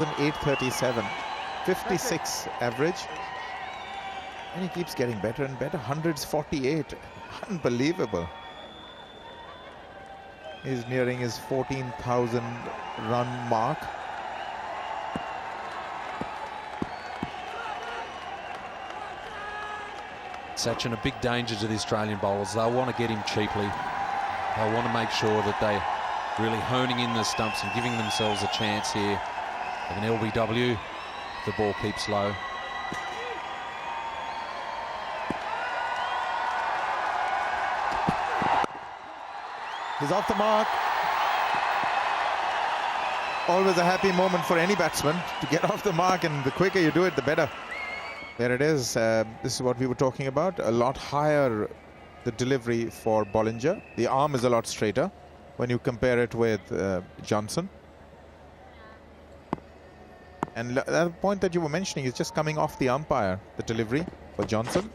837, 56 average, and he keeps getting better and better. Hundreds 48, unbelievable. He's nearing his 14,000 run mark. Sachin, a big danger to the Australian bowlers. They'll want to get him cheaply. They'll want to make sure that they're really honing in the stumps and giving themselves a chance here of an LBW. The ball keeps low. He's off the mark. Always a happy moment for any batsman to get off the mark, and the quicker you do it, the better. There it is. This is what we were talking about. A lot higher the delivery for Bollinger. The arm is a lot straighter when you compare it with Johnson. And the point that you were mentioning is just coming off the umpire, the delivery for Johnson.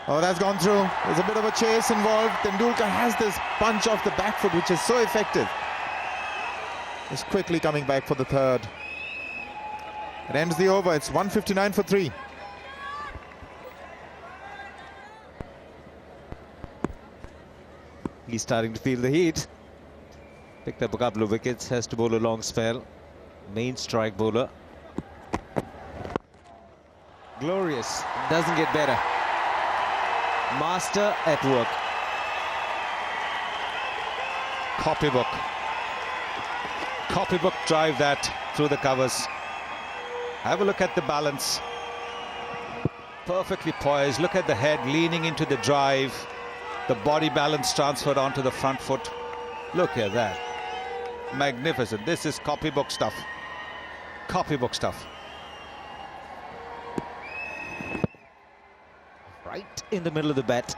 Oh, that's gone through. There's a bit of a chase involved. Tendulkar has this punch off the back foot, which is so effective. He's quickly coming back for the third. It ends the over. It's 159 for 3. He's starting to feel the heat. Picked up a couple of wickets. Has to bowl a long spell. Main strike bowler. Glorious. Doesn't get better. Master at work. Copybook. Copybook drive that through the covers. Have a look at the balance. Perfectly poised. Look at the head leaning into the drive. The body balance transferred onto the front foot. Look at that. Magnificent. This is copybook stuff. Copybook stuff. Right in the middle of the bat.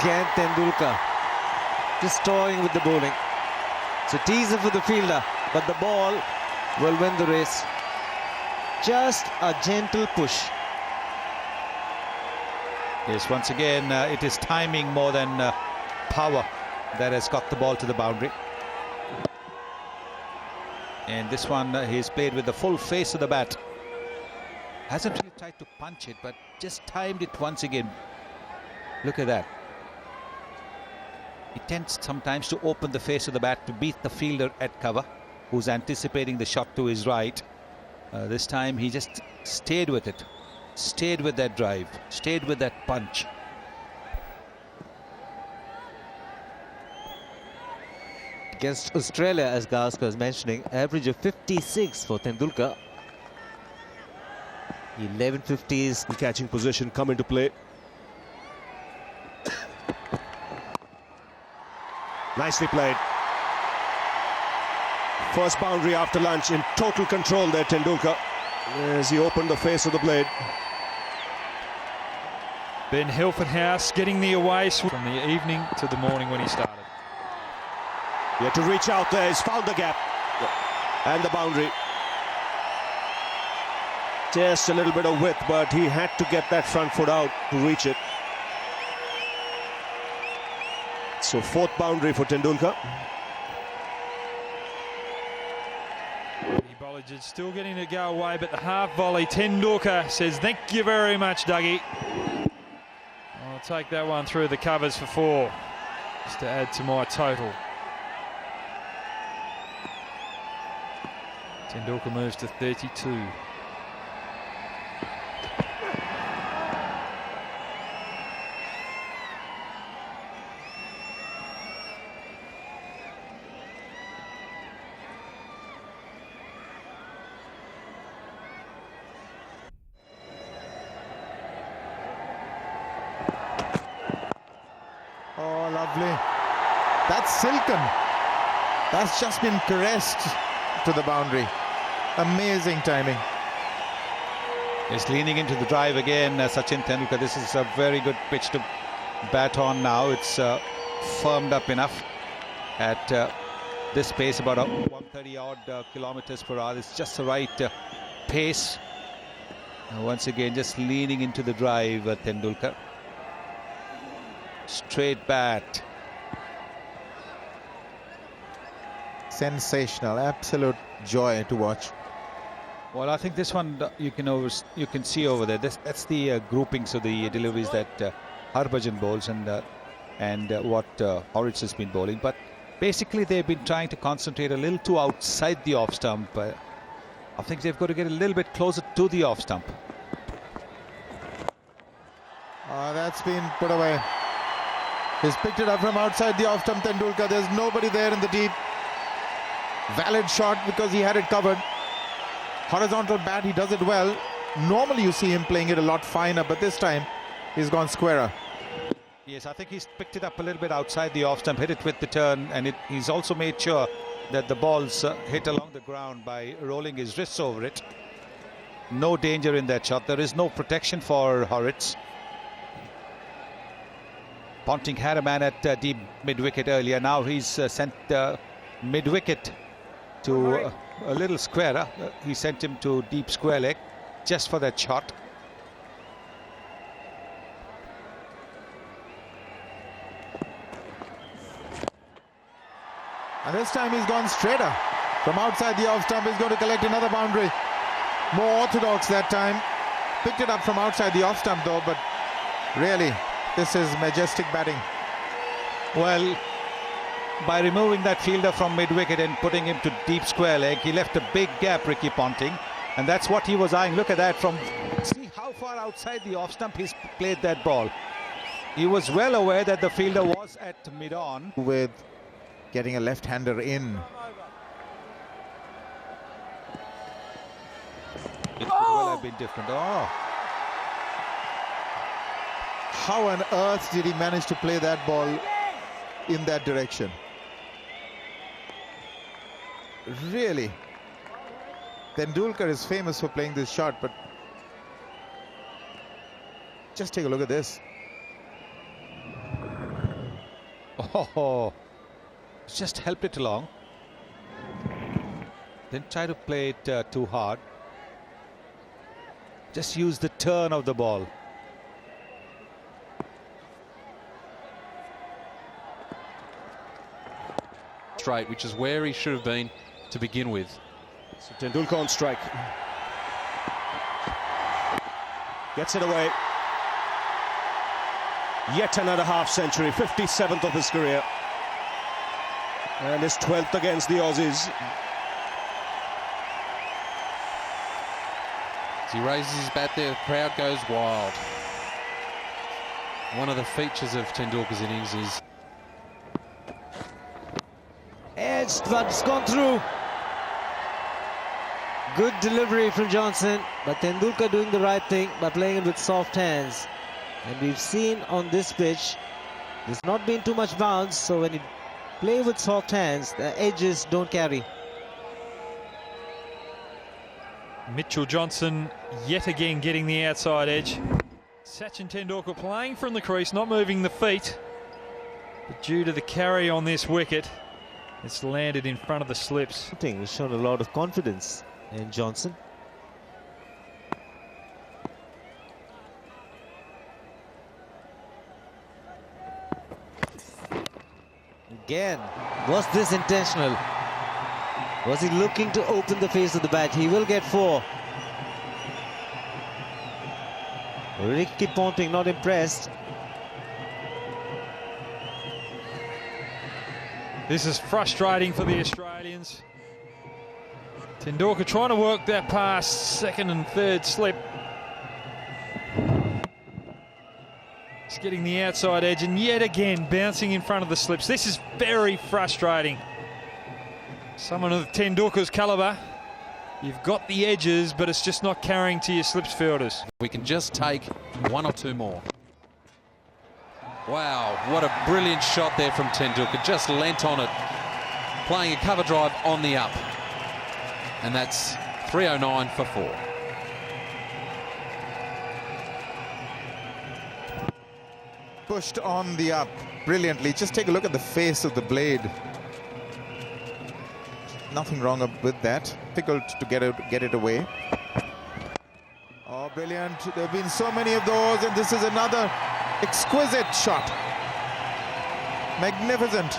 Again Tendulkar just toying with the bowling. It's a teaser for the fielder, but the ball will win the race. Just a gentle push. Yes, once again, it is timing more than power that has got the ball to the boundary. And this one, he's played with the full face of the bat. Hasn't really tried to punch it, but just timed it once again. Look at that. He tends sometimes to open the face of the bat to beat the fielder at cover, who's anticipating the shot to his right. This time he just stayed with it. Stayed with that drive. Stayed with that punch. Against Australia, as Gaskar was mentioning, average of 56 for Tendulkar. 11 50s. The catching position come into play. Nicely played. First boundary after lunch, in total control there, Tendulkar, as he opened the face of the blade. Ben Hilfenhaus getting the away from the evening to the morning when he started. He had to reach out there. He's found the gap. And the boundary. Just a little bit of width, but he had to get that front foot out to reach it. So fourth boundary for Tendulkar. Bollinger still getting to go away, but the half volley, Tendulkar says, thank you very much, Dougie. I'll take that one through the covers for 4, just to add to my total. Tendulkar moves to 32. Oh, lovely. That's silken. That's just been caressed to the boundary. Amazing timing. He's leaning into the drive again, Sachin Tendulkar. This is a very good pitch to bat on now. It's firmed up enough at this pace, about 130 odd kilometers per hour. It's just the right pace Once again, just leaning into the drive, Tendulkar. Straight bat. Sensational, absolute joy to watch. Well, I think this one you can see over there. That's the groupings of the deliveries that Harbhajan bowls and what Horwitz has been bowling. But basically, they've been trying to concentrate a little too outside the off stump. I think they've got to get a little bit closer to the off stump. That's been put away. He's picked it up from outside the off stump, Tendulkar. There's nobody there in the deep. Valid shot because he had it covered. Horizontal bat, he does it well. Normally you see him playing it a lot finer, but this time he's gone squarer. Yes, I think he's picked it up a little bit outside the off stump, hit it with the turn, and he's also made sure that the ball's hit along the ground by rolling his wrists over it. No danger in that shot. There is no protection for Horwitz. Ponting had a man at deep mid-wicket earlier. Now he's sent mid-wicket to a little squarer. He sent him to deep square leg just for that shot. And this time he's gone straighter. From outside the off stump, he's going to collect another boundary. More orthodox that time. Picked it up from outside the off stump though, but really, this is majestic batting. Well, by removing that fielder from mid-wicket and putting him to deep square leg, he left a big gap, Ricky Ponting. And that's what he was eyeing. Look at that from... See how far outside the off stump he's played that ball. He was well aware that the fielder was at mid-on. With getting a left-hander in. It could well have been different. Oh. How on earth did he manage to play that ball in that direction? Really, Tendulkar is famous for playing this shot, but just take a look at this. Oh, just helped it along. Didn't try to play it too hard. Just use the turn of the ball. Straight, which is where he should have been to begin with. So Tendulkar on strike. Gets it away. Yet another half century, 57th of his career. And his 12th against the Aussies. As he raises his bat there, the crowd goes wild. One of the features of Tendulkar's innings is... Edged, but it's gone through. Good delivery from Johnson, but Tendulkar doing the right thing by playing it with soft hands. And we've seen on this pitch, there's not been too much bounce, so when you play with soft hands, the edges don't carry. Mitchell Johnson yet again getting the outside edge. Sachin Tendulkar playing from the crease, not moving the feet. But due to the carry on this wicket, it's landed in front of the slips. He's shown a lot of confidence in Johnson. Again, was this intentional? Was he looking to open the face of the bat? He will get 4. Ricky Ponting not impressed. This is frustrating for the Australians. Tendulkar trying to work that past second and third slip. He's getting the outside edge and yet again bouncing in front of the slips. This is very frustrating. Someone of Tendulkar's calibre, you've got the edges, but it's just not carrying to your slips fielders. We can just take 1 or 2 more. Wow, what a brilliant shot there from Tendulkar. Just leant on it, playing a cover drive on the up. And that's 309 for 4. Pushed on the up brilliantly. Just take a look at the face of the blade. Nothing wrong with that. Difficult to get it away. Oh, brilliant. There have been so many of those, and this is another exquisite shot. Magnificent.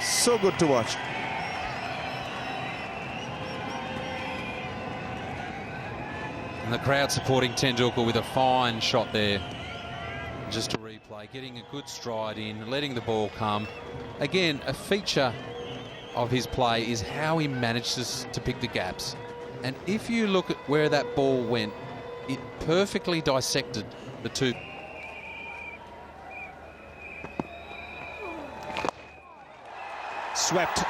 So good to watch. And the crowd supporting Tendulkar with a fine shot there. Just to replay, getting a good stride in, letting the ball come. Again, a feature of his play is how he manages to pick the gaps. And if you look at where that ball went, it perfectly dissected the two. Swept.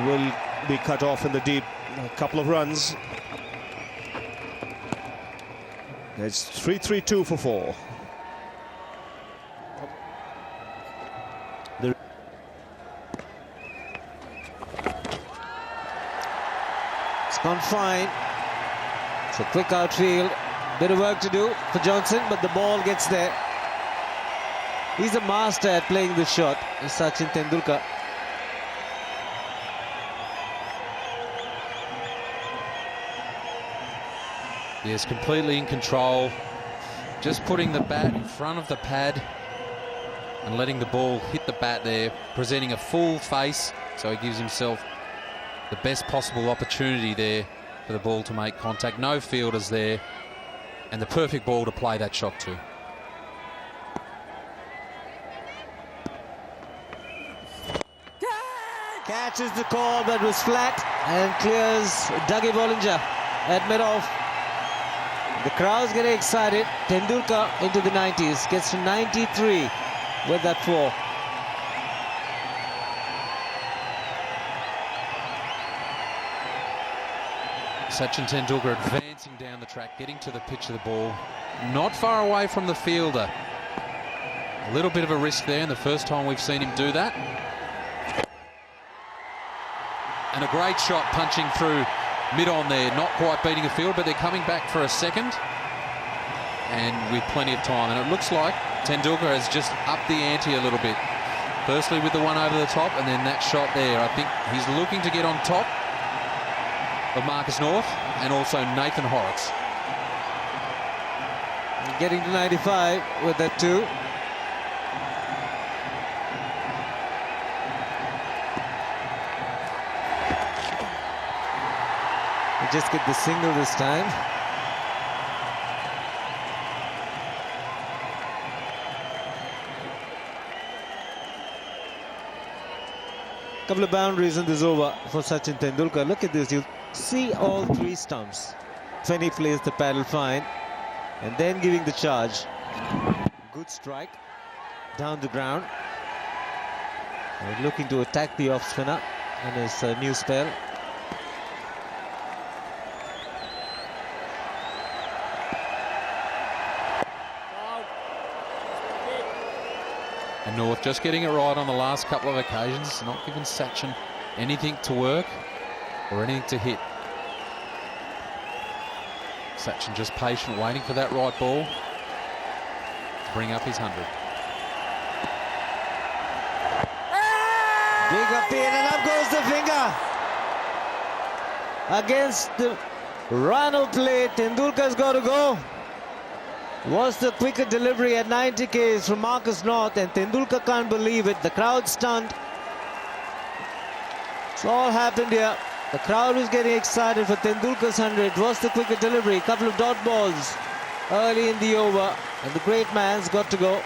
Will be cut off in the deep. A couple of runs. It's 3-3-2 for 4. It's gone fine. It's a quick outfield. Bit of work to do for Johnson, but the ball gets there. He's a master at playing the shot, is Sachin Tendulkar. Yes, completely in control. Just putting the bat in front of the pad and letting the ball hit the bat there, presenting a full face, so he gives himself the best possible opportunity there for the ball to make contact. No fielders there, and the perfect ball to play that shot to. Catches the call, but was flat and clears Dougie Bollinger at mid-off. The crowd's getting excited. Tendulkar into the 90s, gets to 93 with that 4. Sachin Tendulkar advancing down the track, getting to the pitch of the ball, not far away from the fielder. A little bit of a risk there, and the first time we've seen him do that. And a great shot punching through mid-on there, not quite beating the field, but they're coming back for a second and with plenty of time. And it looks like Tendulkar has just upped the ante a little bit. Firstly with the one over the top, and then that shot there. I think he's looking to get on top of Marcus North and also Nathan Horrocks. Getting to 95 with that 2. Just get the single this time. Couple of boundaries in this over for Sachin Tendulkar. Look at this, you see all 3 stumps. When he plays the paddle fine and then giving the charge. Good strike down the ground. And looking to attack the off spinner in his new spell. And North just getting it right on the last couple of occasions, not giving Sachin anything to work or anything to hit. Sachin just patient, waiting for that right ball to bring up his 100. Big up the in and up goes the finger. Against the Rano play, Tendulkar's got to go. Was the quicker delivery at 90 Ks from Marcus North, and Tendulkar can't believe it. The crowd stunned. It's all happened here. The crowd was getting excited for Tendulkar's 100. Was the quicker delivery. Couple of dot balls early in the over, and the great man's got to go.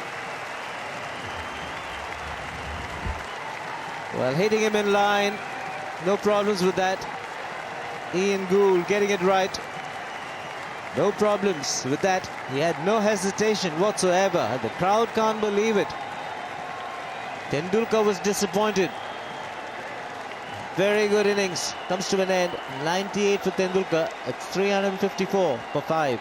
Well, hitting him in line, no problems with that. Ian Gould getting it right. No problems with that. He had no hesitation whatsoever. The crowd can't believe it. Tendulkar was disappointed. Very good innings. Comes to an end. 98 for Tendulkar. It's 354 for 5.